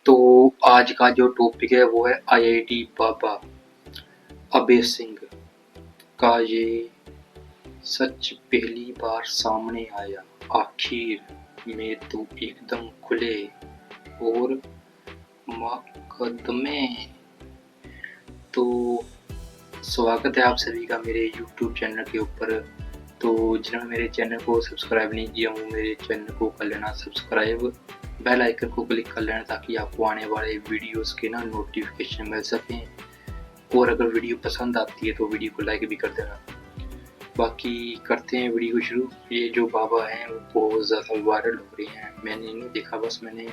तो आज का जो टॉपिक है वो है आईआईटी बाबा अभय सिंह का ये सच पहली बार सामने आया आखिर में तो एकदम खुले और मुकदमे। तो स्वागत है आप सभी का मेरे YouTube चैनल के ऊपर। तो जिन्होंने मेरे चैनल को सब्सक्राइब नहीं किया वो मेरे चैनल को कर लेना सब्सक्राइब, बेल आइकन को क्लिक कर लेना ताकि आपको आने वाले वीडियोस के ना नोटिफिकेशन मिल सकें। और अगर वीडियो पसंद आती है तो वीडियो को लाइक भी कर देना। बाकी करते हैं वीडियो को शुरू। ये जो बाबा हैं वो बहुत ज़्यादा वायरल हो रहे हैं। मैंने नहीं देखा, बस मैंने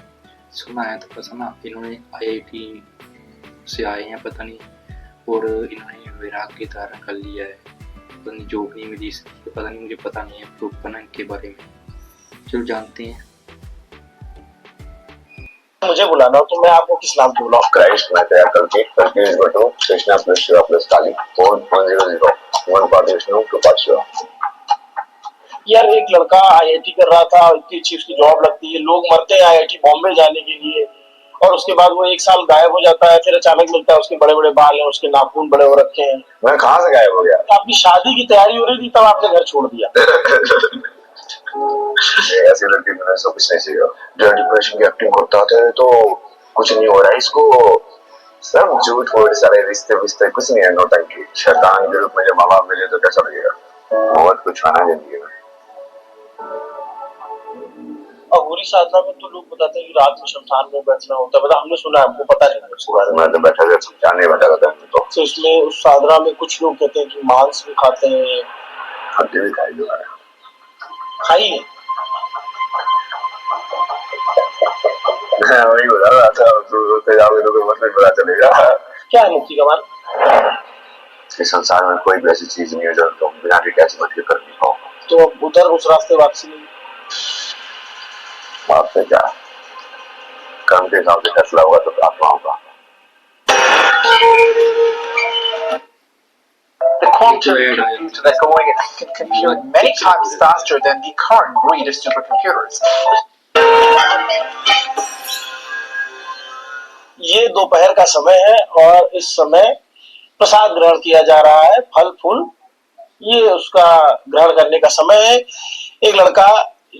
सुना है तो पता ना इन्होंने आईआईटी से आए हैं पता नहीं, और इन्होंने वैराग्य धारण कर लिया है। पता नहीं जॉब नहीं मिली इसलिए, पता नहीं, मुझे पता नहीं है प्रूफ करना इनके बारे में। चलो जानते हैं। मुझे बुलाना हो तो मैं आपको किस नाम से बुलाऊं? क्राइस्ट मैं तैयार करके कृष्णा प्लस शिवा प्लस काली 4100 1 पार्ट विष्णु 2 पार्ट शिवा। यार एक लड़का आईआईटी कर रहा था, इतनी अच्छी उसकी जॉब लगती है, लोग मरते हैं आईआईटी बॉम्बे जाने के लिए, और उसके बाद वो एक साल गायब हो जाता है, फिर अचानक मिलता है उसके बड़े बड़े बाल हैं, उसके नाखून बड़े हो रखे हैं। मैं कहाँ से गायब हो गया? आपकी शादी की तैयारी हो रही थी तब आपने घर छोड़ दिया। ऐसी लड़की मैंने सब कुछ नहीं सीखा। जो डिप्रेशन की एक्टिंग करता है तो कुछ नहीं हो रहा है इसको, सब झूठ मूठ सारे रिश्ते विश्ते कुछ नहीं है, नौटंकी शैतान के रूप में जब माँ बाप मिले तो कैसा लगेगा? बहुत कुछ आना जिंदगी में। अघोरी साधना में तो लोग बताते हैं कि रात में शमशान में बैठना होता है, मतलब हमने सुना है, हमको पता नहीं है उसके बारे में। मैं तो बैठा था समझाने बैठा था तो इसमें उस साधना में कुछ लोग कहते हैं कि मांस भी खाते हैं, हड्डी भी खाई जो है खाई है। वही बता रहा था, रोते जाओगे तो मत नहीं पता चलेगा। क्या है मुक्ति का मार्ग? इस संसार में कोई भी ऐसी चीज नहीं है जो तुम बिना डिटैचमेंट के कर नहीं पाओ। तो अब उधर उस रास्ते वापसी नहीं, बात से क्या कर्म के हिसाब से फैसला होगा तो प्राप्त होगा। The quantum computers that go in can compute many times faster than the current breed of supercomputers. ये दोपहर का समय है और इस समय प्रसाद ग्रहण किया जा रहा है, फल फूल, ये उसका ग्रहण करने का समय है। एक लड़का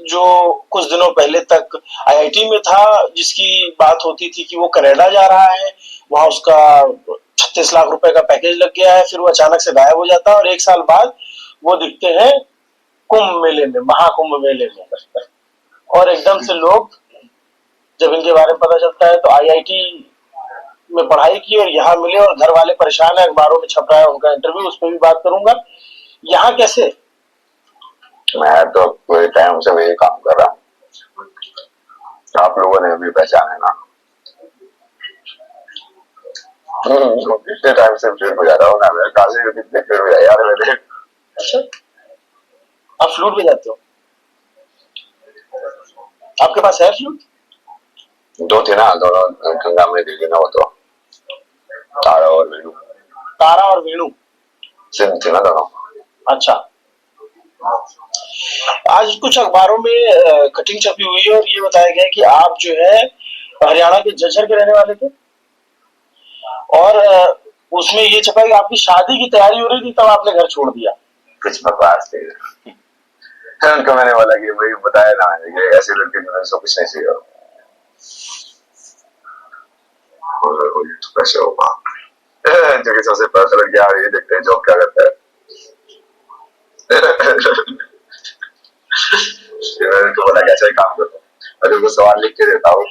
जो कुछ दिनों पहले तक आईआईटी में था, जिसकी बात होती थी कि वो कनाडा जा रहा है, वहां उसका 36 लाख रुपए का पैकेज लग गया है, फिर वो अचानक से गायब हो जाता है और एक साल बाद वो दिखते हैं कुंभ मेले में, महाकुंभ मेले में, और एकदम से लोग जब इनके बारे में पता चलता है तो आईआईटी में पढ़ाई की और यहाँ मिले और घर वाले परेशान है, अखबारों में छप रहा है उनका इंटरव्यू, उस पर भी बात करूंगा। यहाँ कैसे? मैं तो पूरे टाइम से वही काम कर रहा हूँ, आप लोगों ने भी पहचाना ना। कितने टाइम से फ्लूट बजा रहा हूँ ना मैं, काशी में कितने फ्लूट बजाए यार मैंने। अच्छा, आप फ्लूट बजाते हो? आपके पास है फ्लूट? दो थे ना, दोनों गंगा में दे देना, वो तो तारा और वेणु। तारा और वेणु सिंह थे ना दोनों। अच्छा, आज कुछ अखबारों में कटिंग छपी हुई है और ये बताया गया है कि आप जो है हरियाणा के झज्जर के रहने वाले थे, और उसमें ये छपा कि आपकी शादी की तैयारी हो रही थी तब आपने घर छोड़ दिया। कुछ बकवास थे उनको मैंने बोला कि वही बताया ना मैंने, ऐसे लड़के मैंने सब कुछ नहीं सीखा। कैसे होगा जो कि सबसे पहले लड़की आ रही है, देखते हैं जॉब क्या करता है। तो बोला कैसा ही काम करो, मैं तुमको सवाल लिख के देता हूँ,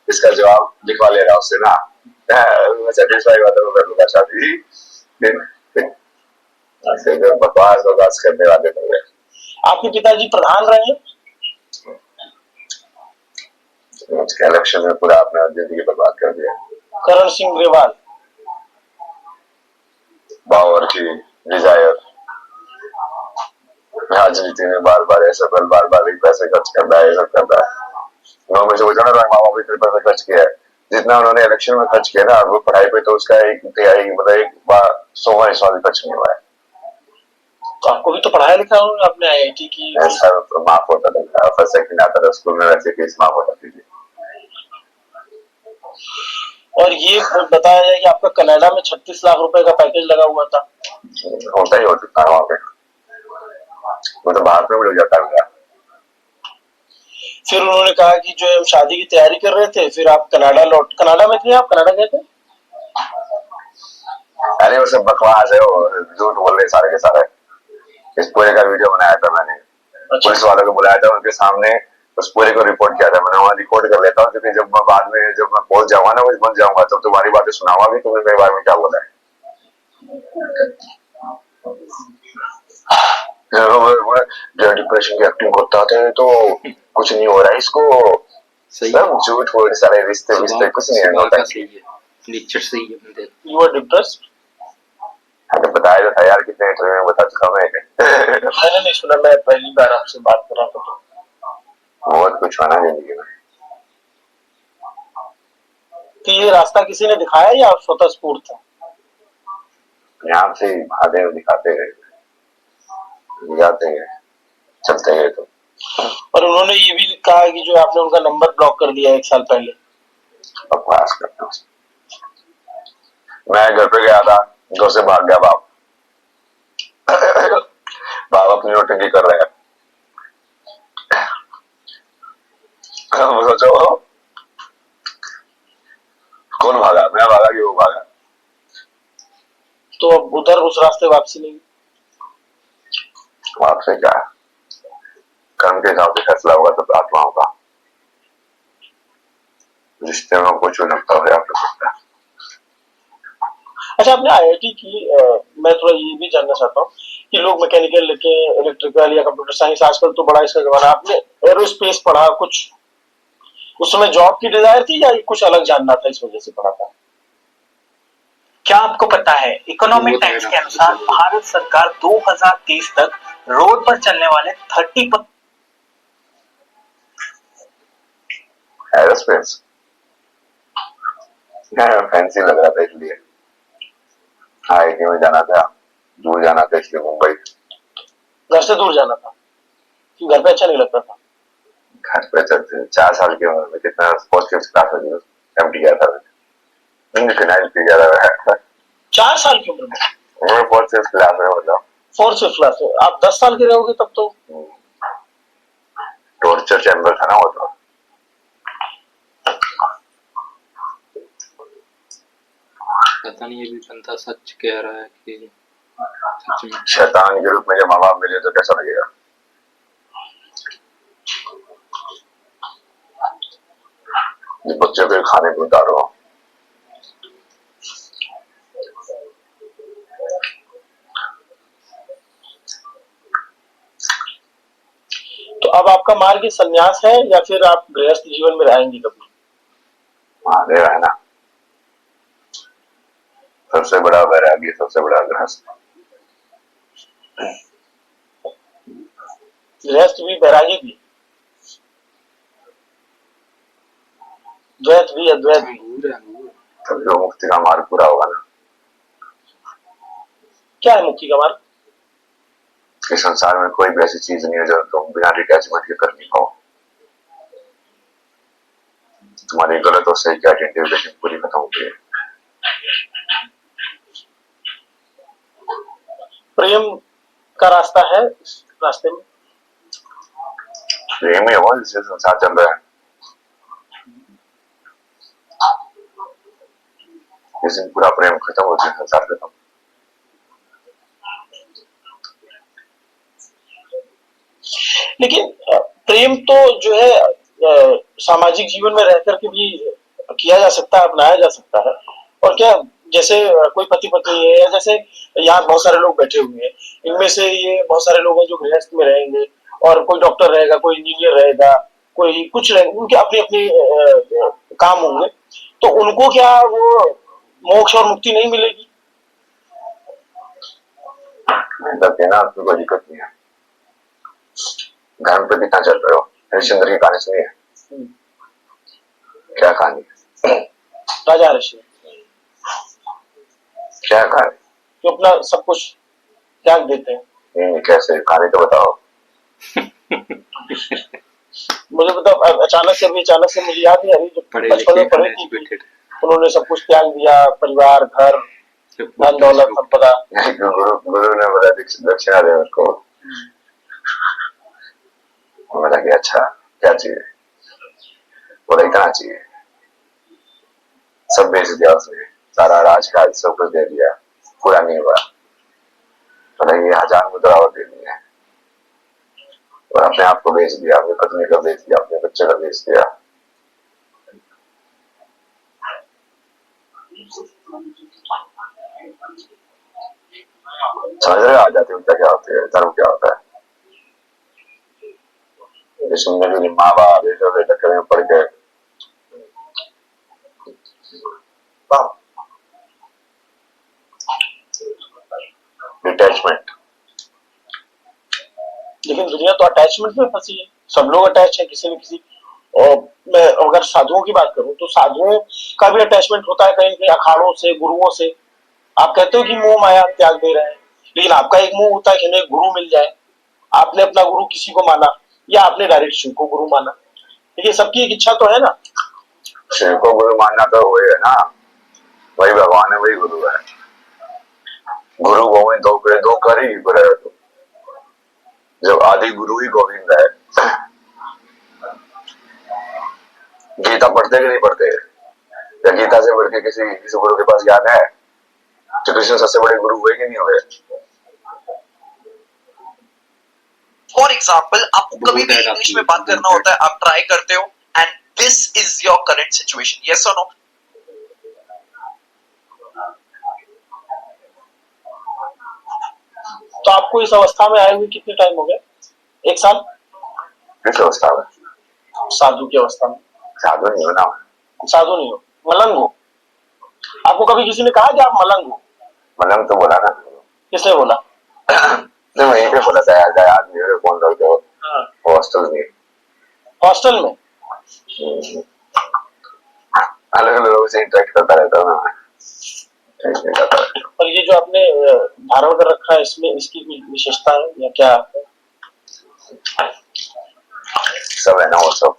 इसका जवाब लिखवा ले रहा उससे ना, मैं सेटिस्फाई होता हूँ, मैं लूंगा शादी। बकवास बकवास करने वाले लोग। आपके पिताजी प्रधान रहे हैं? इलेक्शन में पूरा अपना जिंदगी बर्बाद कर दिया। करण सिंह ग्रेवाल, पावर की डिजायर, राजनीति में बार बार ऐसा बार बार पैसे खर्च करता है, ये सब करता है। उन्होंने सोचा ना माँ बाप इतने पैसे खर्च किया है, जितना उन्होंने इलेक्शन में खर्च किया ना, वो पढ़ाई पे तो उसका एक तिहाई मतलब एक बार 100वां हिस्सा भी खर्च नहीं हुआ है। तो आपको भी तो पढ़ाया लिखा होगा, आपने आईआईटी की। ऐसा तो माफ होता था, फर्स्ट सेकंड आता था स्कूल में, वैसे फीस माफ होती थी। और ये बताया जाए कि आपका कनाडा में 36 लाख रुपए का पैकेज लगा हुआ था। होता ही हो सकता है वहाँ पे, वो तो भारत में भी हो जाता है। फिर उन्होंने कहा कि जो हम शादी की तैयारी कर रहे थे, फिर आप कनाडा में थे, आप कनाडा गए थे? अरे वो सब बकवास है, वो झूठ बोल रहे सारे के सारे। इस पूरे का वीडियो बनाया था मैंने, पुलिस वालों को बुलाया था, उनके सामने उस पूरे को रिपोर्ट किया था मैंने। वहाँ रिकॉर्ड कर लेता हूँ, क्योंकि जब मैं बाद में जब मैं पहुंच जाऊंगा ना, मुझे बन जाऊंगा, तब तुम्हारी बातें सुनाऊंगा भी तुमने मेरे बारे में क्या बोला है। जब डिप्रेशन की एक्टिंग करता था तो कुछ नहीं हो रहा है इसको, सब झूठ बोल सारे रिश्ते विश्ते कुछ नहीं है। नेचर सही है बंदे। You are depressed? अरे बताया था यार, कितने इंटरव्यू में बता चुका मैं। मैंने नहीं सुना, मैं पहली बार आपसे बात कर रहा था। बहुत कुछ होना जिंदगी में। तो ये रास्ता किसी ने दिखाया या आप स्वतः स्फूर्त थे? यहाँ से महादेव दिखाते गए, जाते गए, चलते गए। तो और उन्होंने ये भी कहा कि जो आपने उनका नंबर ब्लॉक कर दिया 1 साल पहले। बकवास करते हो। मैं घर पे गया था, घर से भाग गया बाप। बाप अपनी नोटंकी कर रहे हैं। सोचो कौन भागा, मैं भागा कि वो भागा? तो अब उधर उस रास्ते वापसी नहीं? आपसे क्या है, कर्म के हिसाब से फैसला होगा तो आत्माओं का। रिश्ते में कुछ लगता हो आपको सकता है। अच्छा, आपने आईआईटी की, मैं थोड़ा ये भी जानना चाहता हूँ कि लोग मैकेनिकल लेके इलेक्ट्रिकल या कंप्यूटर साइंस, आजकल तो बड़ा इसका जमाना, आपने एरोस्पेस पढ़ा, कुछ उस समय जॉब की डिजायर थी या कुछ अलग जानना था इस वजह से पढ़ा था? क्या आपको पता है, इकोनॉमिक टाइम्स के अनुसार भारत सरकार 2030 तक रोड पर चलने वाले 30 एरोस्पेस फैंसी लग रहा था इसलिए। आईआईटी में जाना था, दूर जाना था इसलिए मुंबई। घर से दूर जाना था कि घर पे अच्छा नहीं लगता था? घर पे चलते 4 साल की उम्र में कितना पॉजिटिव क्लास में एमटी किया था मैंने, फिनाइल पी गया था 4 साल की उम्र में? मैं पॉजिटिव क्लास में, मतलब 4th क्लास में? आप 10 साल के रहोगे तब तो। टॉर्चर चैम्बर था ना वो तो। पता नहीं ये भी बंदा सच कह रहा है कि सच में। शैतान के रूप में जब माँ बाप मिले तो कैसा लगेगा? बच्चों के खाने को उतारो। तो अब आपका मार्ग संन्यास है या फिर आप गृहस्थ जीवन में रहेंगे कभी? महादेव है ना, सबसे बड़ा वैरागी, सबसे बड़ा गृहस्थ। गृहस्थ भी, वैरागी भी, द्वैत भी, अद्वैत भी। तब जो मुक्ति का मार्ग पूरा होगा ना। क्या है मुक्ति का मार्ग? इस संसार में कोई भी ऐसी चीज नहीं है जो तुम बिना डिटैचमेंट के कर नहीं पाओ। तुम्हारी गलत और सही की आइडेंटिफिकेशन पूरी खत्म हो गई है। प्रेम का रास्ता है इस रास्ते में? प्रेम ही है जिससे संसार चल रहा है। जिस दिन पूरा प्रेम खत्म हो जाए, संसार खत्म। लेकिन प्रेम तो जो है सामाजिक जीवन में रहकर के भी किया जा सकता है, अपनाया जा सकता है। और क्या, जैसे कोई पति पत्नी है, या जैसे यहाँ बहुत सारे लोग बैठे हुए हैं, इनमें से ये बहुत सारे लोग हैं जो गृहस्थ में रहेंगे, और कोई डॉक्टर रहेगा, कोई इंजीनियर रहेगा, कोई कुछ रहेगा, उनके अपने अपने काम होंगे। तो उनको क्या वो मोक्ष और मुक्ति नहीं मिलेगी? ना आपको कोई दिक्कत नहीं है। धर्म पे कितना चल रहे हो? हरिश्चंद्र की कहानी सुनी है? क्या कहानी? राजा हरिश्चंद्र क्या कहानी? जो अपना सब कुछ त्याग देते हैं। नहीं, कैसे कहानी तो बताओ। मुझे बताओ, अचानक से मुझे याद नहीं आ रही, जो बचपन में पढ़ी थी। उन्होंने सब कुछ त्याग दिया, परिवार, घर, धन दौलत, संपदा। गुरु ने बोला दक्षिणा दे मेरे को। मैंने कहा अच्छा क्या चाहिए? बोला इतना चाहिए। सब बेच दिया उसने, सारा राजकाज सब कुछ दे दिया, पूरा नहीं हुआ। बोला ये 1000 मुद्रा और देनी है। और अपने आप को बेच दिया, अपनी पत्नी को बेच दिया, अपने बच्चे को बेच दिया। समझ रहे आ जाते उनका क्या होता है, धर्म क्या होता है। इसमें मेरे माँ बाप बेटे टक्कर में पड़ गए। डिटैचमेंट। लेकिन दुनिया तो अटैचमेंट में फंसी है, सब लोग अटैच है किसी न किसी। और मैं अगर साधुओं की बात करूं तो साधुओं का भी अटैचमेंट होता है कहीं कहीं अखाड़ों से, गुरुओं से। आप कहते हो कि मोह माया त्याग दे रहे हैं, लेकिन आपका एक मोह होता है कि हमें एक गुरु मिल जाए। आपने अपना गुरु किसी को माना या आपने डायरेक्ट शिव को गुरु माना, लेकिन सबकी एक इच्छा तो है ना। शिव को गुरु मानना तो वही है ना, वही भगवान है, वही गुरु है। गुरु गोविंद दो कर ही गुरु है। जब आदि गुरु ही गोविंद है। गीता पढ़ते कि नहीं पढ़ते? या गीता से बढ़ के किसी गुरु के पास ज्ञान है? तो कृष्ण सबसे बड़े गुरु हुए कि नहीं हुए? फॉर एग्जाम्पल आपको कभी भी इंग्लिश में बात करना होता है, आप ट्राई करते हो and this is your current situation, yes और नो? तो आपको इस अवस्था में आए हुए कितने टाइम हो गए? 1 साल? किस अवस्था में? साधु की अवस्था में। साधु नहीं होना, साधु नहीं हो, मलंग हो। आपको कभी किसी ने कहा कि आप मलंग हो? मलंग तो बोला ना। किसने बोला? तो वहीं पे बोला था यार, आदमी हो कौन लोग हो हॉस्टल में। हॉस्टल में अलग अलग लोगों से इंटरेक्ट करता रहता हूँ मैं। और ये जो आपने धारण कर रखा है, इसमें इसकी कोई विशेषता है या क्या? सब है ना वो सब।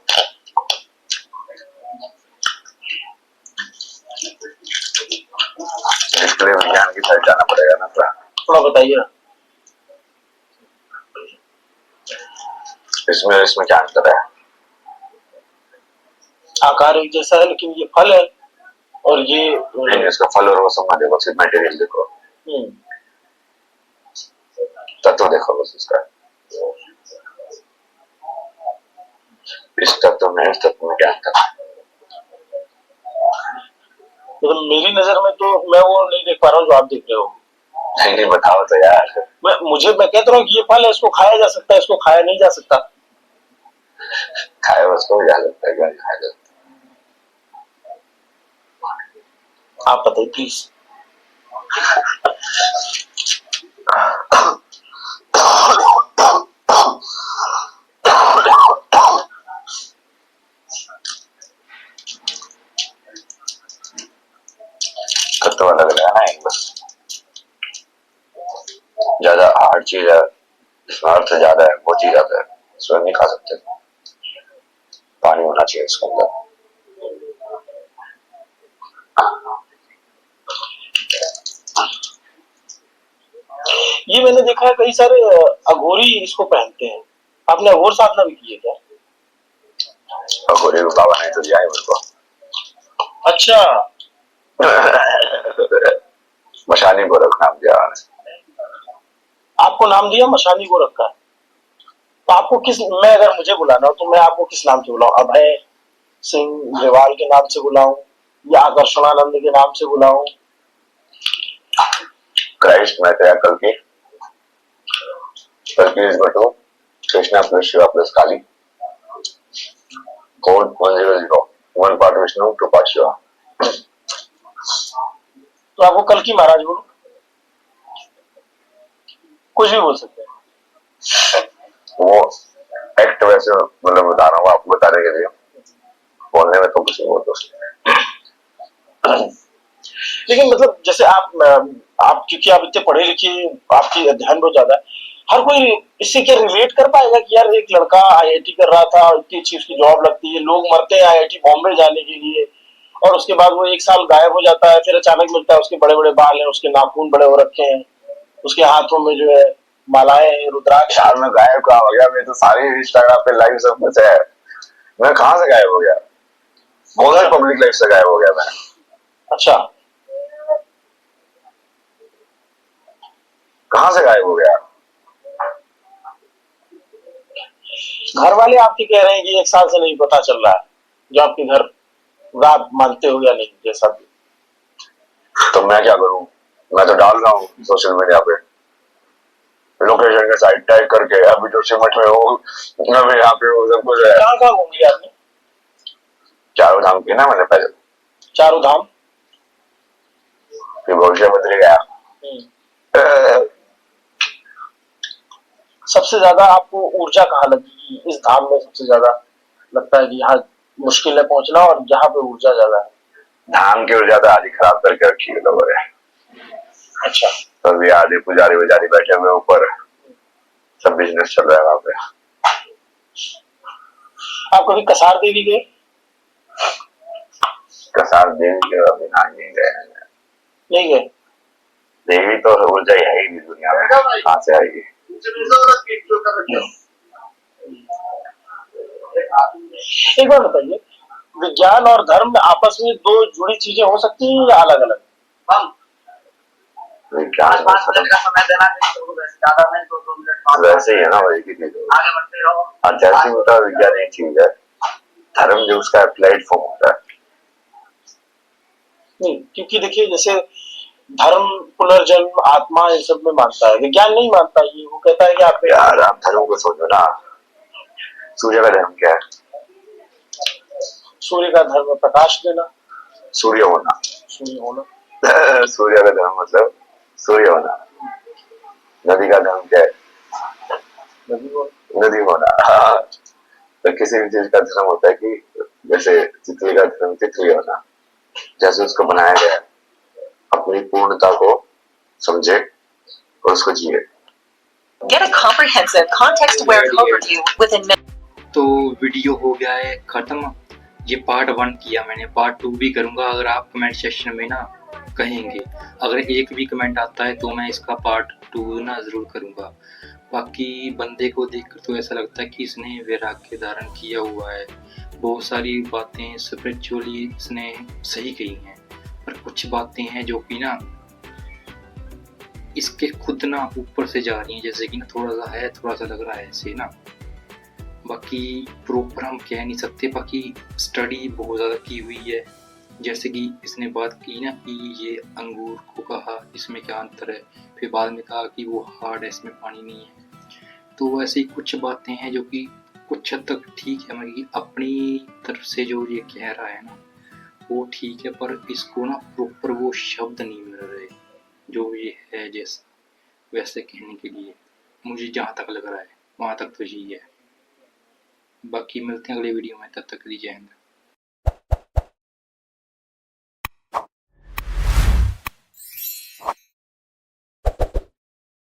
इसके लिए विज्ञान की साइड जाना पड़ेगा ना थोड़ा बताइए ना। इसमें क्या अंतर है? आकार एक जैसा है, लेकिन ये फल है और ये नहीं, इसका फल और रसम में देखो, सिर्फ मटेरियल देखो, तत्व देखो बस इसका। इस तत्व में इस तत्व में क्या अंतर है? तो मेरी नजर में तो मैं वो नहीं देख पा रहा हूँ जो आप देख रहे हो। नहीं बताओ तो यार। मैं कहता रहा हूँ कि ये फल है, इसको खाया जा सकता है, इसको खाया नहीं जा सकता। खाया उसको भी जा सकता है, क्या खाया जा सकता है? आप बताइए प्लीज। तत्व अलग अलग है ना, एक बस ज्यादा हार्ड चीज है, इसमें अर्थ ज्यादा है, वो चीज ज्यादा है, इसमें नहीं खा सकते। पानी होना चाहिए इसके अंदर। ये मैंने देखा है कई सारे अघोरी इसको पहनते हैं। आपने अघोर साधना भी की है क्या? अघोरी बाबा ने तो दिया है मेरे को। अच्छा। मशानी गोरख नाम दिया। आपको नाम दिया मशानी गोरख का? तो आपको मैं अगर मुझे बुलाना हो तो मैं आपको किस नाम से बुलाऊं? अभय सिंह ग्रेवाल के नाम से बुलाऊं या आकर्षणानंद के नाम से बुलाऊं? क्राइस्ट में थे कल्कि इज बटू Krishna plus Shiva plus Kali code 100 1 part Vishnu 2 part Shiva. तो आपको कल्कि महाराज बोलो, कुछ भी बोल सकते हैं। वो एक्ट वैसे मतलब बता रहा हूँ आपको बताने के लिए, बोलने में तो कुछ नहीं बोलते। लेकिन मतलब जैसे आप क्योंकि आप इतने पढ़े लिखे, आपकी अध्ययन बहुत ज्यादा है, हर कोई इससे क्या रिलेट कर पाएगा कि यार एक लड़का आईआईटी कर रहा था, इतनी अच्छी उसकी जॉब लगती है, लोग मरते हैं आईआईटी बॉम्बे जाने के लिए, और उसके बाद वो 1 साल गायब हो जाता है, फिर अचानक मिलता है उसके बड़े बड़े बाल हैं, उसके नाखून बड़े हो रखे हैं, उसके हाथों में जो है मालाएं हैं, रुद्राक्ष। यार मैं गायब कहाँ हो गया? मैं तो सारी इंस्टाग्राम पे लाइव सब कुछ है। मैं कहाँ से गायब हो गया? बहुत सारी पब्लिक लाइफ से गायब हो गया मैं। अच्छा, कहाँ से गायब हो गया? घर वाले आपके कह रहे हैं कि 1 साल से नहीं पता चल रहा है, जो आपके घर आप मानते हो या नहीं, जैसा भी। तो मैं क्या करूं? मैं तो डाल रहा हूँ सोशल मीडिया पे लोकेशन के साइड टैग करके, अभी जो सिमट में हो, मैं यहाँ पे हूँ, सब कुछ है। कहाँ कहाँ घूम लिया आपने? चारों धाम की ना मैंने पहले, चारों धाम। फिर भविष्य बदल गया। सबसे ज्यादा आपको ऊर्जा कहाँ लगी? इस धाम में सबसे ज्यादा लगता है कि यहाँ मुश्किल है पहुंचना और यहाँ पे ऊर्जा ज्यादा है। धाम की ऊर्जा तो आदि खराब करके रखी है लोगों ने। अच्छा, तो भी आधे पुजारी वजारी बैठे हुए ऊपर, सब बिजनेस चल रहा है वहां पे। आप कभी कसार देवी गए? कसार देवी के अभी ना नहीं गए हैं। नहीं गए? देवी तो ऊर्जा है ही नहीं दुनिया में, कहाँ से आएगी? एक बार बताइए, विज्ञान और धर्म आपस में दो जुड़ी चीजें हो सकती हैं या अलग अलग? विज्ञान वैसे ही है ना, वही की चीज आध्यात्मिक होता है, विज्ञान एक चीज है, धर्म जो उसका अप्लाइड फॉर्म होता है। नहीं, क्योंकि देखिए जैसे धर्म पुनर्जन्म आत्मा इन सब में मानता है, विज्ञान नहीं मानता। ये वो कहता है कि आप यार आप धर्म को सोचो ना, सूर्य का धर्म क्या है? सूर्य का धर्म है प्रकाश देना, सूर्य होना। सूर्य होना। सूर्य का धर्म मतलब सूर्य होना। नदी का धर्म क्या है? नदी होना। हाँ। तो किसी भी चीज का धर्म होता है कि जैसे तितली का धर्म तितली होना, जैसे उसको बनाया गया अपनी पूर्णता को समझे और उसको जिए। Get a comprehensive context-aware overview within minutes. तो वीडियो हो गया है खत्म। ये पार्ट 1 किया मैंने, पार्ट 2 भी करूँगा अगर आप कमेंट सेक्शन में ना कहेंगे। अगर एक भी कमेंट आता है तो मैं इसका पार्ट 2 ना ज़रूर करूँगा। बाकी बंदे को देखकर तो ऐसा लगता है कि इसने वैराग्य धारण किया हुआ है, बहुत सारी बातें स्पिरिचुअली इसने सही कही हैं, पर कुछ बातें हैं जो कि ना इसके खुद ना ऊपर से जा रही हैं, जैसे कि ना थोड़ा सा है, थोड़ा सा लग रहा है ऐसे ना। बाकी प्रॉपर हम कह नहीं सकते, बाकी स्टडी बहुत ज़्यादा की हुई है। जैसे कि इसने बात की ना कि ये अंगूर को कहा इसमें क्या अंतर है, फिर बाद में कहा कि वो हार्ड है इसमें पानी नहीं है। तो ऐसी कुछ बातें हैं जो कि कुछ हद तक ठीक है, मतलब अपनी तरफ से जो ये कह रहा है ना वो ठीक है, पर इसको ना प्रॉपर वो शब्द नहीं मिल रहे जो ये है जैसा वैसे कहने के लिए। मुझे जहाँ तक लग रहा है वहाँ तक तो यही है। बाकी मिलते हैं अगले वीडियो में, तब तक के लिए जय हिंद।